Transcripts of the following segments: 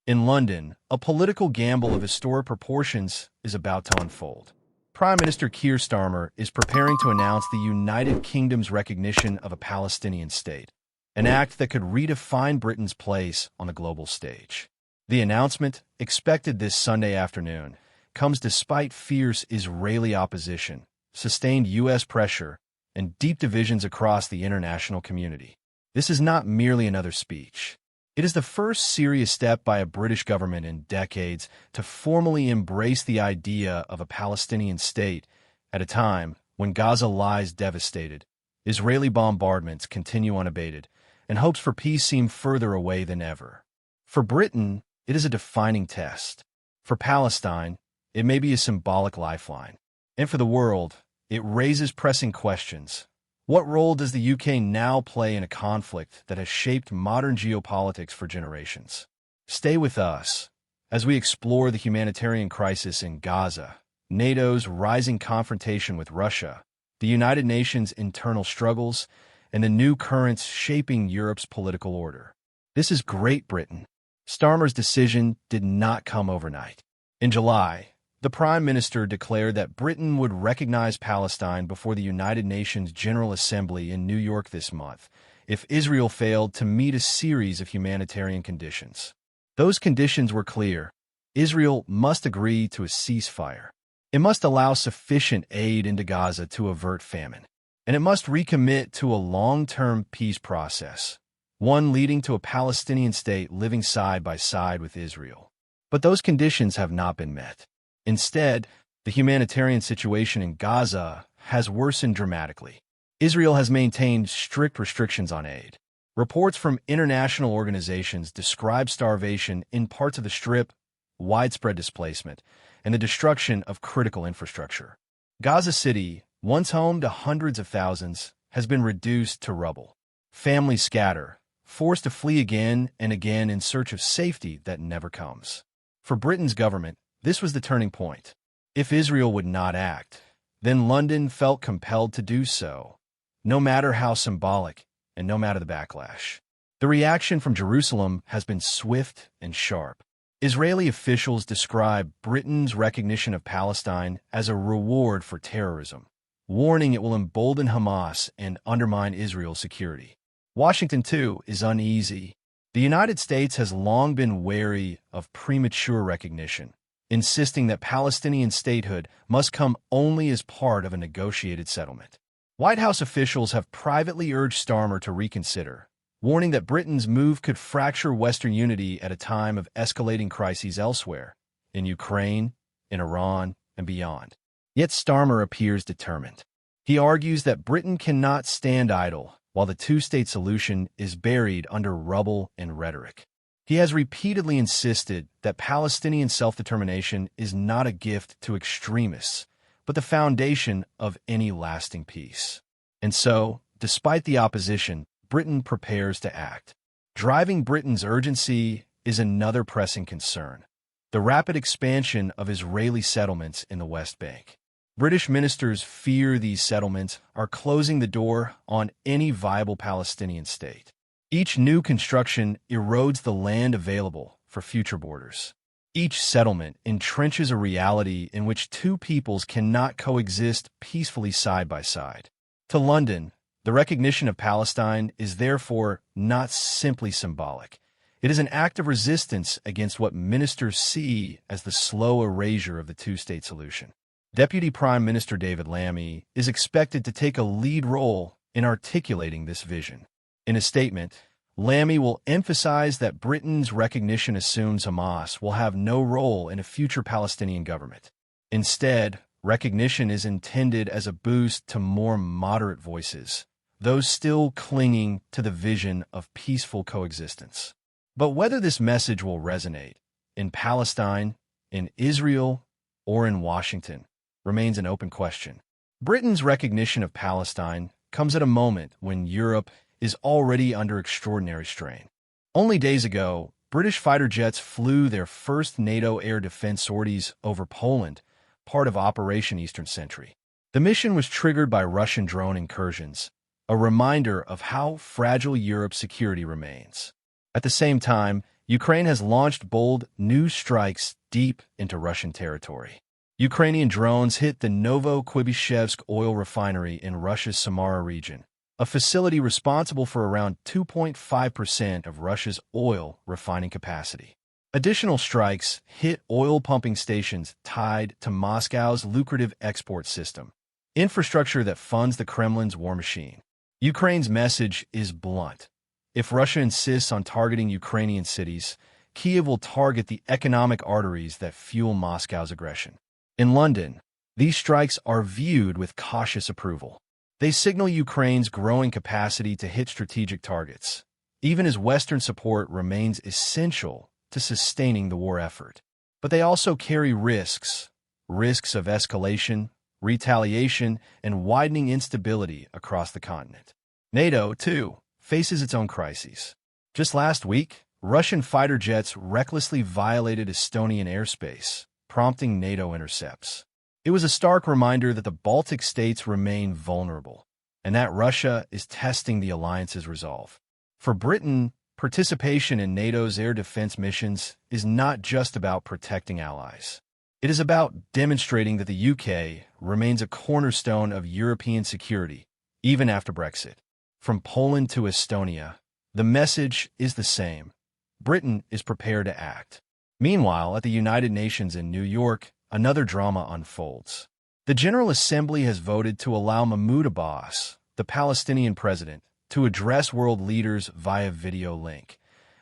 In London, a political gamble of historic proportions is about to unfold. Prime Minister Keir Starmer is preparing to announce the United Kingdom's recognition of a Palestinian state, an act that could redefine Britain's place on the global stage. The announcement, expected this Sunday afternoon, comes despite fierce Israeli opposition, sustained U.S. pressure, and deep divisions across the international community. This is not merely another speech. It is the first serious step by a British government in decades to formally embrace the idea of a Palestinian state at a time when Gaza lies devastated, Israeli bombardments continue unabated, and hopes for peace seem further away than ever. For Britain, it is a defining test. For Palestine, it may be a symbolic lifeline. And for the world, it raises pressing questions. What role does the UK now play in a conflict that has shaped modern geopolitics for generations? Stay with us as we explore the humanitarian crisis in Gaza, NATO's rising confrontation with Russia, the United Nations' internal struggles, and the new currents shaping Europe's political order. This is Great Britain. Starmer's decision did not come overnight. In July, the Prime Minister declared that Britain would recognize Palestine before the United Nations General Assembly in New York this month if Israel failed to meet a series of humanitarian conditions. Those conditions were clear. Israel must agree to a ceasefire. It must allow sufficient aid into Gaza to avert famine. And it must recommit to a long-term peace process, one leading to a Palestinian state living side by side with Israel. But those conditions have not been met. Instead, the humanitarian situation in Gaza has worsened dramatically. Israel has maintained strict restrictions on aid. Reports from international organizations describe starvation in parts of the Strip, widespread displacement, and the destruction of critical infrastructure. Gaza City, once home to hundreds of thousands, has been reduced to rubble. Families scatter, forced to flee again and again in search of safety that never comes. For Britain's government, this was the turning point. If Israel would not act, then London felt compelled to do so, no matter how symbolic and no matter the backlash. The reaction from Jerusalem has been swift and sharp. Israeli officials describe Britain's recognition of Palestine as a reward for terrorism, warning it will embolden Hamas and undermine Israel's security. Washington, too, is uneasy. The United States has long been wary of premature recognition, insisting that Palestinian statehood must come only as part of a negotiated settlement. White House officials have privately urged Starmer to reconsider, warning that Britain's move could fracture Western unity at a time of escalating crises elsewhere, in Ukraine, in Iran, and beyond. Yet Starmer appears determined. He argues that Britain cannot stand idle while the two-state solution is buried under rubble and rhetoric. He has repeatedly insisted that Palestinian self-determination is not a gift to extremists, but the foundation of any lasting peace. And so, despite the opposition, Britain prepares to act. Driving Britain's urgency is another pressing concern: the rapid expansion of Israeli settlements in the West Bank. British ministers fear these settlements are closing the door on any viable Palestinian state. Each new construction erodes the land available for future borders. Each settlement entrenches a reality in which two peoples cannot coexist peacefully side by side. To London, the recognition of Palestine is therefore not simply symbolic. It is an act of resistance against what ministers see as the slow erasure of the two-state solution. Deputy Prime Minister David Lammy is expected to take a lead role in articulating this vision. In a statement, Lammy will emphasize that Britain's recognition assumes Hamas will have no role in a future Palestinian government. Instead, recognition is intended as a boost to more moderate voices, those still clinging to the vision of peaceful coexistence. But whether this message will resonate in Palestine, in Israel, or in Washington remains an open question. Britain's recognition of Palestine comes at a moment when Europe is already under extraordinary strain. Only days ago, British fighter jets flew their first NATO air defense sorties over Poland, part of Operation Eastern Sentry. The mission was triggered by Russian drone incursions, a reminder of how fragile Europe's security remains. At the same time, Ukraine has launched bold new strikes deep into Russian territory. Ukrainian drones hit the Novo-Kuybyshev oil refinery in Russia's Samara region, a facility responsible for around 2.5% of Russia's oil refining capacity. Additional strikes hit oil pumping stations tied to Moscow's lucrative export system, infrastructure that funds the Kremlin's war machine. Ukraine's message is blunt. If Russia insists on targeting Ukrainian cities, Kyiv will target the economic arteries that fuel Moscow's aggression. In London, these strikes are viewed with cautious approval. They signal Ukraine's growing capacity to hit strategic targets, even as Western support remains essential to sustaining the war effort. But they also carry risks of escalation, retaliation, and widening instability across the continent. NATO, too, faces its own crises. Just last week, Russian fighter jets recklessly violated Estonian airspace, prompting NATO intercepts. It was a stark reminder that the Baltic states remain vulnerable, and that Russia is testing the alliance's resolve. For Britain, participation in NATO's air defense missions is not just about protecting allies. It is about demonstrating that the UK remains a cornerstone of European security, even after Brexit. From Poland to Estonia, the message is the same. Britain is prepared to act. Meanwhile, at the United Nations in New York, another drama unfolds. The General Assembly has voted to allow Mahmoud Abbas, the Palestinian president, to address world leaders via video link,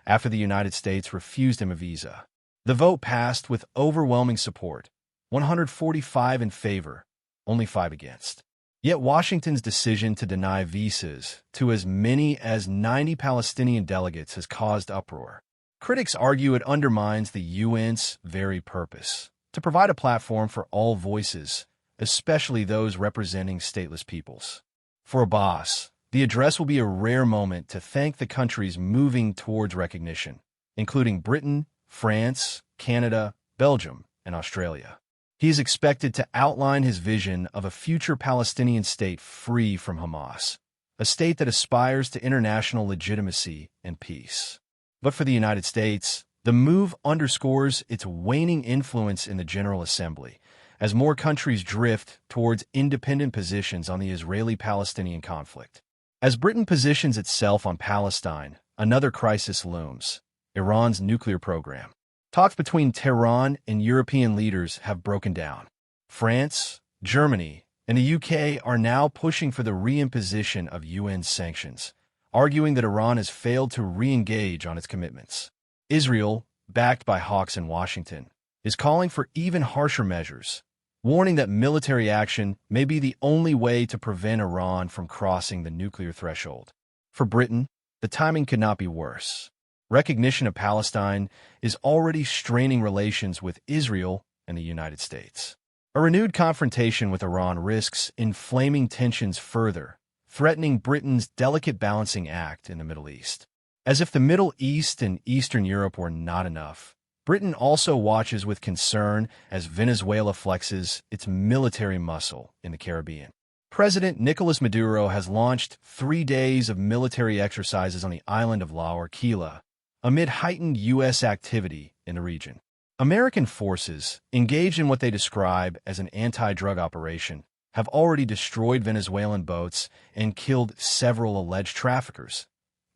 after the United States refused him a visa. The vote passed with overwhelming support, 145 in favor, only 5 against. Yet Washington's decision to deny visas to as many as 90 Palestinian delegates has caused uproar. Critics argue it undermines the UN's very purpose, to provide a platform for all voices, especially those representing stateless peoples. For Abbas, the address will be a rare moment to thank the countries moving towards recognition, including Britain, France, Canada, Belgium, and Australia. He is expected to outline his vision of a future Palestinian state free from Hamas, a state that aspires to international legitimacy and peace. But for the United States, the move underscores its waning influence in the General Assembly, as more countries drift towards independent positions on the Israeli-Palestinian conflict. As Britain positions itself on Palestine, another crisis looms: Iran's nuclear program. Talks between Tehran and European leaders have broken down. France, Germany, and the UK are now pushing for the reimposition of UN sanctions, arguing that Iran has failed to re-engage on its commitments. Israel, backed by hawks in Washington, is calling for even harsher measures, warning that military action may be the only way to prevent Iran from crossing the nuclear threshold. For Britain, the timing could not be worse. Recognition of Palestine is already straining relations with Israel and the United States. A renewed confrontation with Iran risks inflaming tensions further, threatening Britain's delicate balancing act in the Middle East. As if the Middle East and Eastern Europe were not enough, Britain also watches with concern as Venezuela flexes its military muscle in the Caribbean. President Nicolas Maduro has launched 3 days of military exercises on the island of La Orquilla, amid heightened U.S. activity in the region. American forces, engaged in what they describe as an anti-drug operation, have already destroyed Venezuelan boats and killed several alleged traffickers,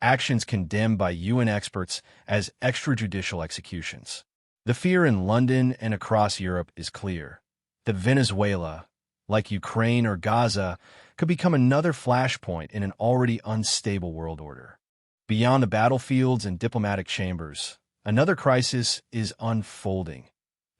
actions condemned by UN experts as extrajudicial executions. The fear in London and across Europe is clear that Venezuela, like Ukraine or Gaza, could become another flashpoint in an already unstable world order. Beyond the battlefields and diplomatic chambers, another crisis is unfolding,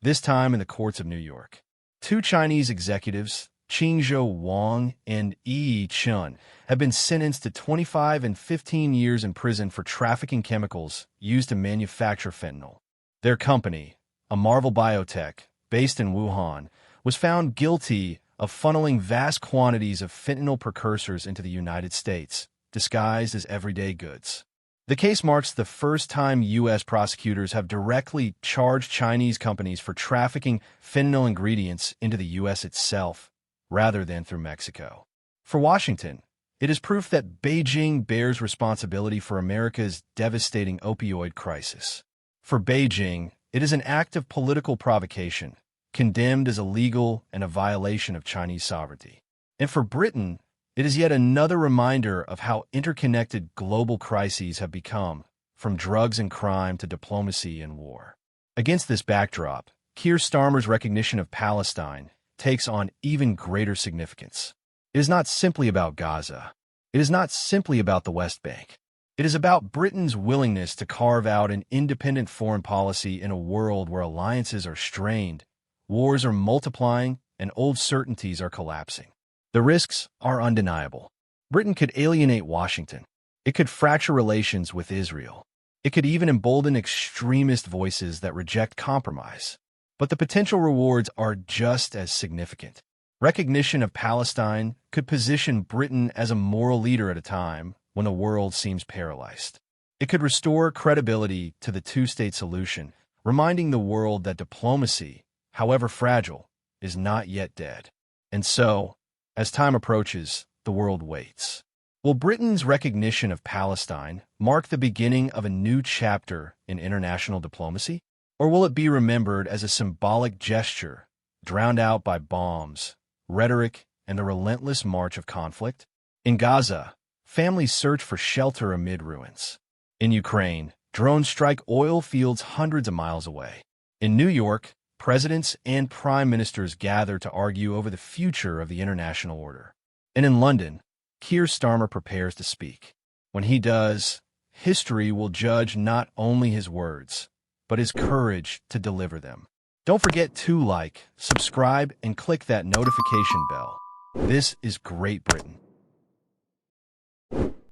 this time in the courts of New York. 2 Chinese executives, Qingzhou Wang and Yi Chun, have been sentenced to 25 and 15 years in prison for trafficking chemicals used to manufacture fentanyl. Their company, a Marvel Biotech based in Wuhan, was found guilty of funneling vast quantities of fentanyl precursors into the United States, disguised as everyday goods. The case marks the first time U.S. prosecutors have directly charged Chinese companies for trafficking fentanyl ingredients into the U.S. itself, rather than through Mexico. For Washington, it is proof that Beijing bears responsibility for America's devastating opioid crisis. For Beijing, it is an act of political provocation, condemned as illegal and a violation of Chinese sovereignty. And for Britain, it is yet another reminder of how interconnected global crises have become, from drugs and crime to diplomacy and war. Against this backdrop, Keir Starmer's recognition of Palestine takes on even greater significance. It is not simply about Gaza. It is not simply about the West Bank. It is about Britain's willingness to carve out an independent foreign policy in a world where alliances are strained, wars are multiplying, and old certainties are collapsing. The risks are undeniable. Britain could alienate Washington. It could fracture relations with Israel. It could even embolden extremist voices that reject compromise. But the potential rewards are just as significant. Recognition of Palestine could position Britain as a moral leader at a time when the world seems paralyzed. It could restore credibility to the two-state solution, reminding the world that diplomacy, however fragile, is not yet dead. And so, as time approaches, the world waits. Will Britain's recognition of Palestine mark the beginning of a new chapter in international diplomacy? Or will it be remembered as a symbolic gesture, drowned out by bombs, rhetoric, and the relentless march of conflict? In Gaza, families search for shelter amid ruins. In Ukraine, drones strike oil fields hundreds of miles away. In New York, presidents and prime ministers gather to argue over the future of the international order. And in London, Keir Starmer prepares to speak. When he does, history will judge not only his words, but his courage to deliver them. Don't forget to like, subscribe, and click that notification bell. This is Great Britain.